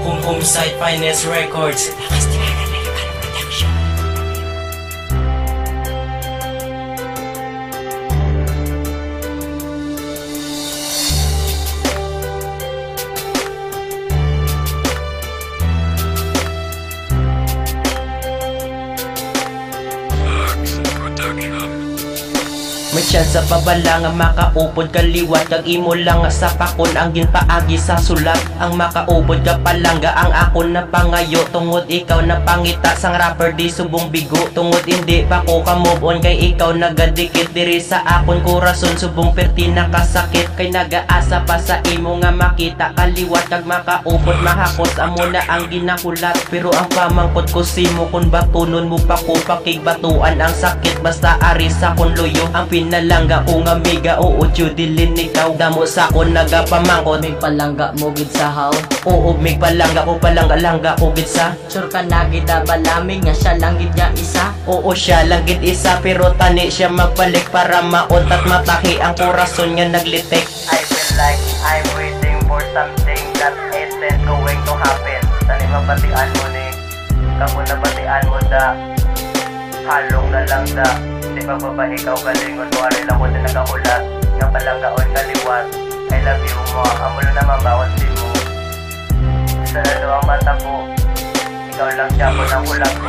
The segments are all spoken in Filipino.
Homesite Finance Records. May chance pa bala nga makaupod kaliwat kag imo lang sa pakon ang ginpaagi sa sulat. Ang makaupod ka palangga ang akon na pangayo tungod ikaw na pangita sang rapper di subong bigo. Tungod hindi pa ko ka move on kay ikaw nagadikit diri sa akon korason subong perti nakasakit. Kay nagaasa pa sa imo nga makita kaliwat kag makaupod mahakot amo na ang ginahulat. Pero ang pamangkot ko simo kun batunon mo pa ko pakigbatuan ang sakit basta ari sa kon luyo. Ang pinalangga ko nga miga oo judilin ikaw damo sa kon nagapamangkot. May palangga mo gid sa haw. Oo mig palangga ko palangga ko gid sa. Sure ka na gid balamig nga siya lang gid nga isa. Oo siya lang gid isa pero tani siya magbalik para mauntat mataki ang korason nga naglitik. I feel like I'm waiting for something that isn't going to happen. Tani mabatian mo ni kako nabatian mo da halong na lang da. Di magpapahigaw galingon mo ari lang ko din nagahulat. Nga palanggaon kaliwat. I love you mo. Amulo naman bawat di mo. Sa ang mata ko. Ikaw lang siya ko ng hulat ko.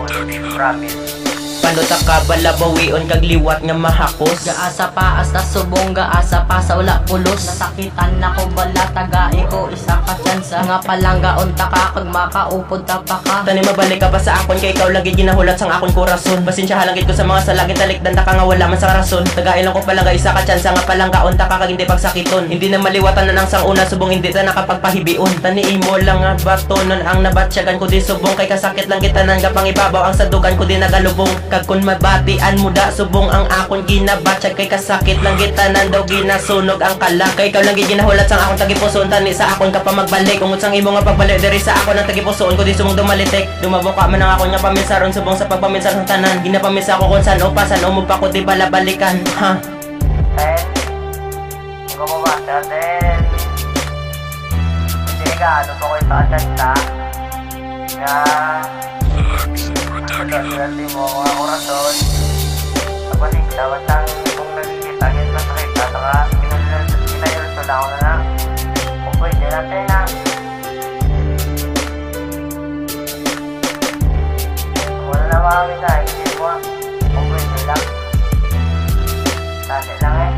Promise. Panuta ka balabawion kag liwat nga mahakos. Gaasa pa asta subong gaasa pa sa wala pulos. Nasakitan na ko bala tagai ko isa ka tsansa. Nga palanggaon ta ka kag makaupod ta pa ka. Tani mabalik ka pa sa akon kay ikaw lagi ginahulat sang akon korason. Pasensya halangit ko sa mga salagit talikdan ta ka nga wala man sa rason. Tagain lang ko palangga isa ka tsansa nga palanggaon ta ka kag hindi pagsakiton. Hindi na maliwatan na nang sang una subong hindi ta nakapagpahibion. Tani imo lang nga batonon ang nabatsyagan ko di subong kay kasakit lang kita nang gapangibabaw ang sadugan ko di nagalubong. Kag kun mabatian mo da subong ang akon ginabatsag kay kasakit lang gitanan daw ginasunog ang kalang. Kay ikaw lang gid ginahulat sang akon tagipusoon tani sa akon ka pa magbalik. Ungod sang imo nga pagbalik diri sa akon ang tagipusoon ko di sumong dumalitik. Dumabuka man ang akon nga paminsaron subong sa pagpaminsar sang tanan. Ginapamisa ko kung saan o pa saan mo pa ko di balabalikan. Ha. And kung mabasa din hindi ka ano po ko ito atanta nga pagkakaswerte mo mga orason tapos ikawat ang kung nagkikita yun sa sakita saka pinayulso lang ako na kung pwede natin na wala na makami na hindi mo kung pwede lang kasi lang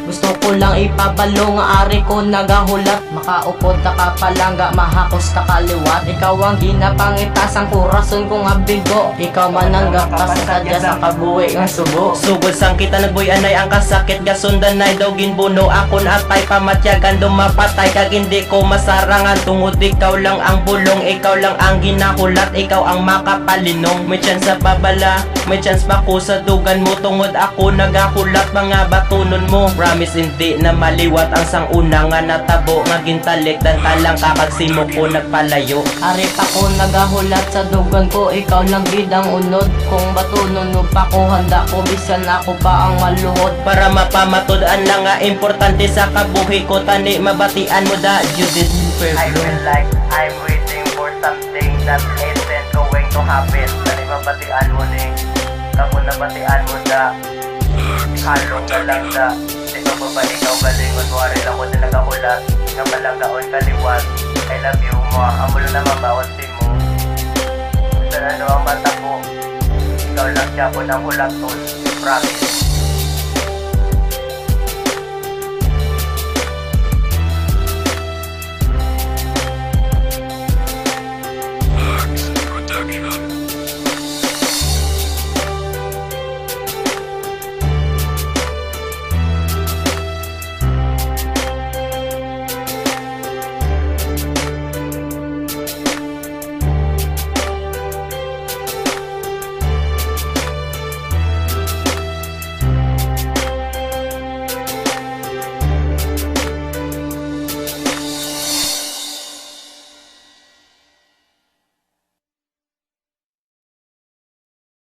Gusto ko lang ipabalo nga ari ko nagahulat. Makaupod ta ka palangga mahakos ta kaliwat. Ikaw ang ginapangita sang korason ko nga bigo. Ikaw man ang gapas sadya sa kabuhi nga subo. Sugod sang kita nagboy anay ang kasakit gasundan nay daw ginbuno akon atay pamatyagan dumapatay kag hindi ko masarangan tungod ikaw lang ang bulong ikaw lang ang ginahulat ikaw ang makapalinong. May chance pa bala may chance pa ko sa dugan mo tungod ako nagahulat mga batunon mo. Promise hindi na maliwat ang sang una nga natabo nga gintalik dan talang kakagsimo ko nagpalayo. Ari pa ko nagahulat sa dugan ko, ikaw lang gid ang unod. Kung batunon mo pa ko handa ko bisan ako pa ang maluhod. Para mapamatudan lang nga importante sa kabuhi ko tani mabatian mo da Judith I feel like I'm waiting for something that isn't going to happen. Tani mabatian mo ni kako nabatian mo da halong na lang da. Di ba babaligaw galingon mo ari lang ko din nagahulat. Nga palanggaon kaliwat. I love you mo. Amulo naman bawat di mo. Sa ang mata ko. Ikaw lang siya ko ng hulat ton. Promise.